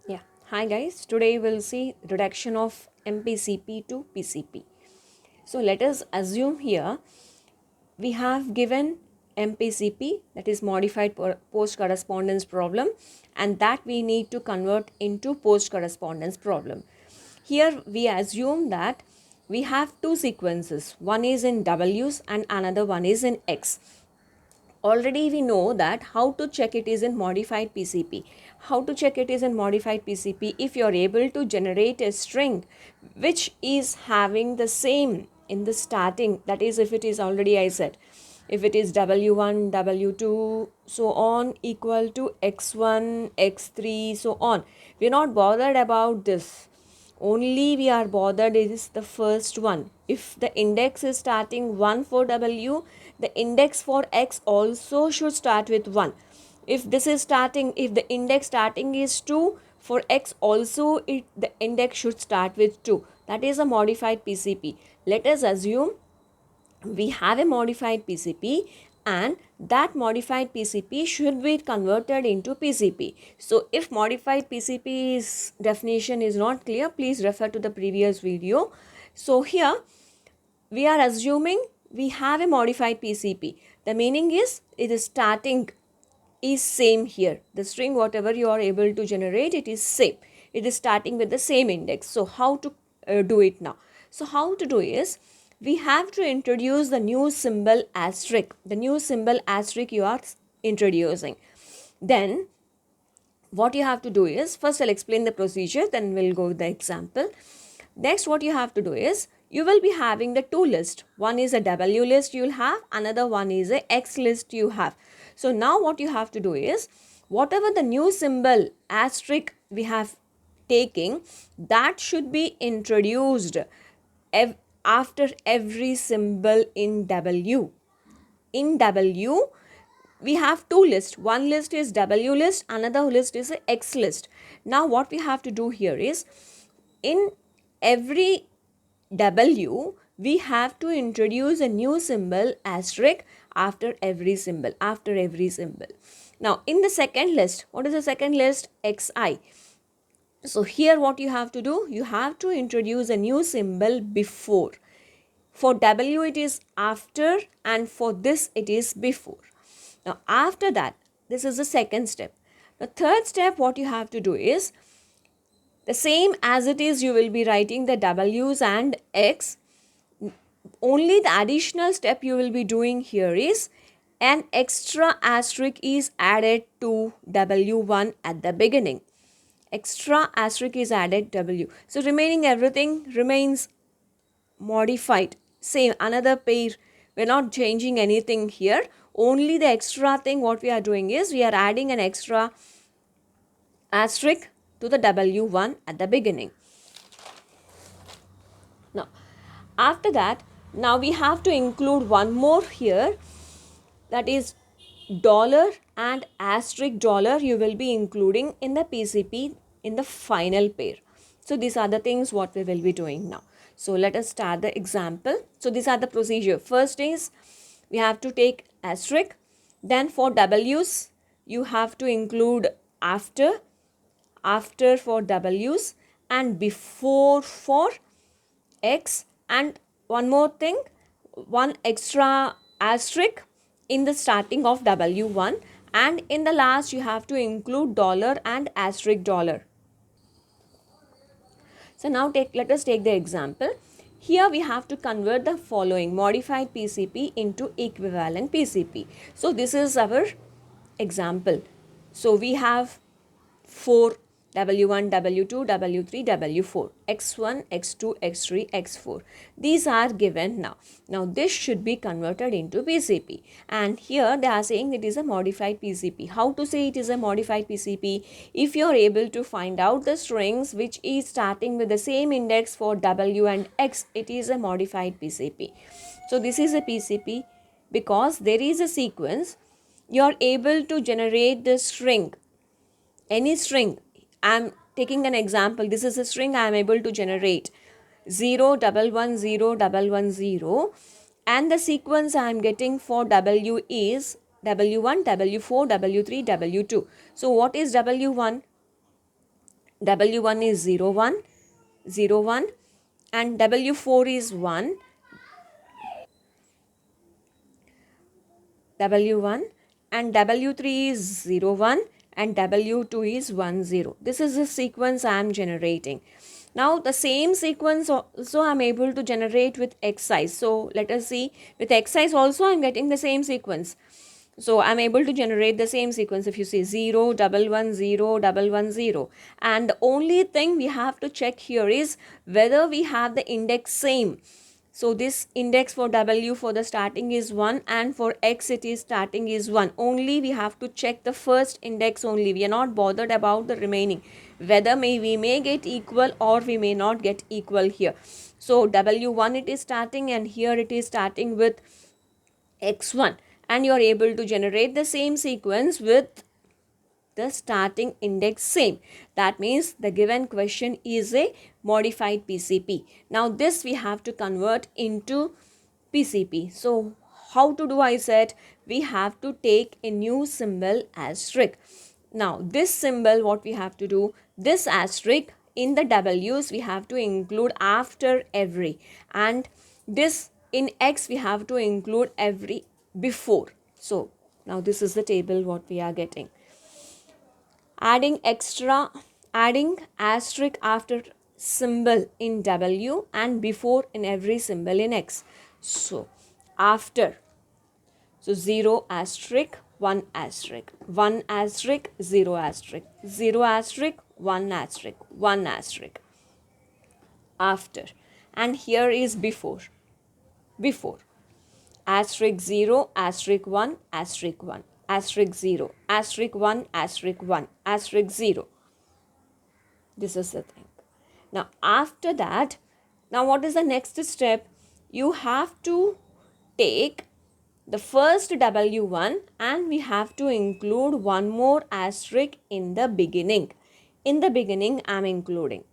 Yeah, hi guys. Today we'll see reduction of MPCP to PCP. So let us assume here we have given MPCP, that is modified post correspondence problem, and that we need to convert into post correspondence problem. Here we assume that we have two sequences, one is in W's and another one is in X. Already we know that how to check it is in modified PCP. How to check it is in modified PCP if you are able to generate a string which is having the same in the starting, that is if it is already I said, if it is W1, W2, so on equal to X1, X3, so on. We are not bothered about this. Only we are bothered is the first one. If the index is starting 1 for W, the index for X also should start with 1. If this is starting, if the index starting is 2, for X also the index should start with 2. That is a modified PCP. Let us assume we have a modified PCP and that modified PCP should be converted into PCP. So if modified PCP's definition is not clear, please refer to the previous video. So here we are assuming we have a modified PCP. The meaning is it is starting is same here. The string whatever you are able to generate, it is same. It is starting with the same index. So how to do it now? So how to do is we have to introduce the new symbol asterisk. The new symbol asterisk you are introducing. Then what you have to do is, first I'll explain the procedure, then we'll go with the example. Next what you have to do is, you will be having the two lists. One is a W list you'll have, another one is a X list you have. So now what you have to do is, whatever the new symbol asterisk we have taking, that should be introduced after every symbol in W. In W, we have two lists. One list is W list, another list is a X list. Now what we have to do here is, in every W, we have to introduce a new symbol asterisk after every symbol, Now in the second list, what is the second list? XI. So here what you have to do, you have to introduce a new symbol before. For W it is after and for this it is before. Now after that, this is the second step. The third step what you have to do is, the same as it is you will be writing the W's and X. Only the additional step you will be doing here is an extra asterisk is added to W1 at the beginning. Extra asterisk is added W. So remaining everything remains modified. Same, another pair. We're not changing anything here. Only the extra thing what we are doing is we are adding an extra asterisk to the W1 at the beginning. Now, after that, now we have to include one more here, that is dollar and asterisk dollar you will be including in the PCP in the final pair. So these are the things what we will be doing now. So let us start the example. So these are the procedure. First is we have to take asterisk. Then for W's you have to include after for W's and before for X, and one more thing, one extra asterisk in the starting of W1, and in the last you have to include dollar and asterisk dollar. So now let us take the example. Here we have to convert the following modified PCP into equivalent PCP. So this is our example. So we have 4 W1, W2, W3, W4, X1, X2, X3, X4. These are given now. Now this should be converted into PCP. And here they are saying it is a modified PCP. How to say it is a modified PCP? If you are able to find out the strings which is starting with the same index for W and X, it is a modified PCP. So this is a PCP because there is a sequence. You are able to generate the string, any string. I am taking an example. This is a string I am able to generate 0 and the sequence I am getting for W is W1, W4, W3, W2. So what is W1? W1 is 0, 1, 0, 1, and W4 is 1, W1, and W3 is 0, 1, and W2 is 1, 0. This is the sequence I am generating. Now the same sequence also I am able to generate with xi. So let us see, with xi also I am getting the same sequence. So I'm able to generate the same sequence. If you see 0, 1, 1, 0, 1, 1, 0. And the only thing we have to check here is whether we have the index same. So this index for W for the starting is 1, and for X it is starting is 1. Only we have to check the first index only. We are not bothered about the remaining. Whether we may get equal or we may not get equal here. So W1 it is starting, and here it is starting with X1, and you are able to generate the same sequence with the starting index same. That means the given question is a modified PCP. Now this we have to convert into PCP. So how to do? I said we have to take a new symbol asterisk. Now this symbol, what we have to do, this asterisk in the W's we have to include after every, and this in X we have to include every before. So now this is the table what we are getting. Adding asterisk after symbol in W and before in every symbol in X. So after, so 0 asterisk, 1 asterisk, 1 asterisk, 0 asterisk, 0 asterisk, 1 asterisk, 1 asterisk, after, and here is before, asterisk 0, asterisk 1, asterisk 1, asterisk 0, asterisk 1, asterisk 1, asterisk 0. This is the thing. Now after that, now what is the next step? You have to take the first W1 and we have to include one more asterisk in the beginning. In the beginning I am including.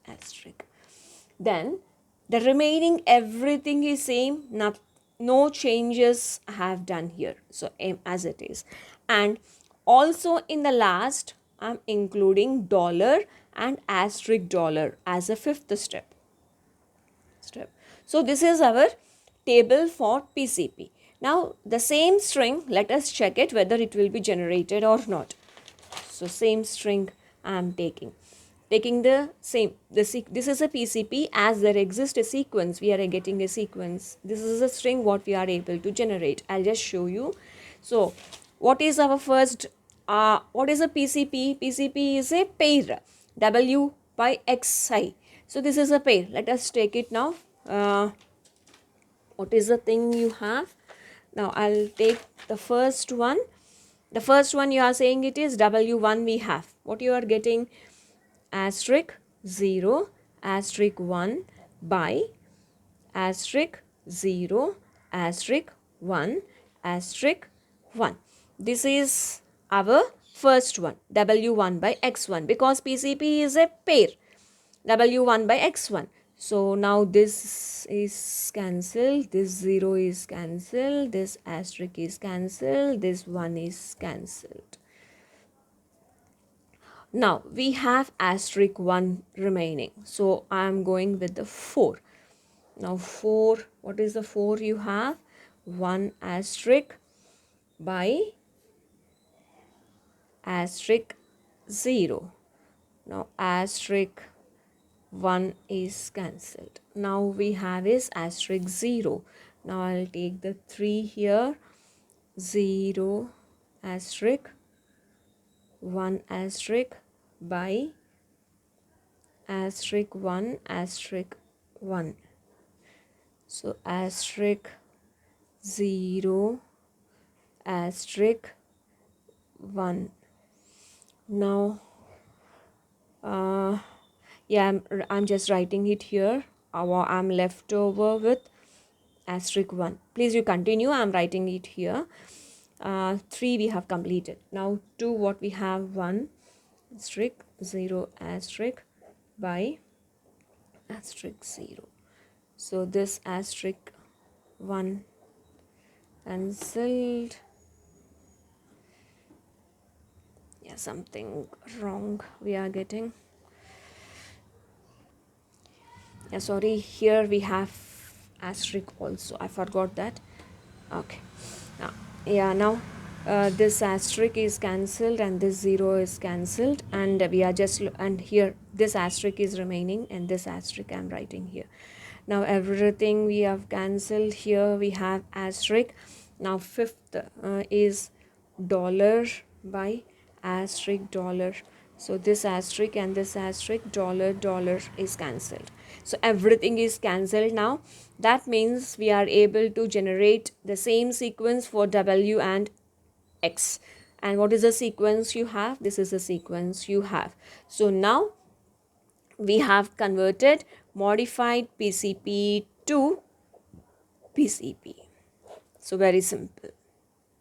Asterisk. Then the remaining everything is same. No changes I have done here. So as it is. And also in the last I'm including dollar and asterisk dollar as a fifth step. So this is our table for PCP. Now the same string, let us check it whether it will be generated or not. So same string I am taking the same, this is a PCP, as there exists a sequence, we are getting a sequence. This is a string what we are able to generate. I'll just show you. So what is our first, what is a PCP? PCP is a pair, W by Xi. So this is a pair. Let us take it now. What is the thing you have? Now I'll take the first one. The first one you are saying it is W1 we have. What you are getting? Asterisk 0, asterisk 1 by asterisk 0, asterisk 1, asterisk 1. This is our first one, W1 by X1, because PCP is a pair, W1 by X1. So now this is cancelled, this 0 is cancelled, this asterisk is cancelled, this 1 is cancelled. Now we have asterisk 1 remaining. So I am going with the 4. Now 4, what is the 4 you have? 1 asterisk by asterisk 0. Now asterisk 1 is cancelled. Now we have is asterisk 0. Now I'll take the 3 here. 0 asterisk 1 asterisk by asterisk 1 asterisk 1. So asterisk 0 asterisk 1. Now yeah, I'm just writing it here. I'm left over with asterisk 1. Please you continue. I'm writing it here. 3 we have completed. Now 2, what we have? 1 asterisk 0 asterisk by asterisk 0. So this asterisk 1 cancelled. Yeah, something wrong we are getting. Yeah, sorry, here we have asterisk also, I forgot that. Okay, now, yeah, now this asterisk is cancelled and this 0 is cancelled, and we are just and here this asterisk is remaining and this asterisk I'm writing here. Now everything we have cancelled. Here we have asterisk. Now fifth is dollar by asterisk dollar. So this asterisk and this asterisk, dollar dollar is cancelled. So everything is cancelled now. That means we are able to generate the same sequence for W and X. And what is the sequence you have? This is the sequence you have. So now we have converted modified PCP to PCP. So very simple.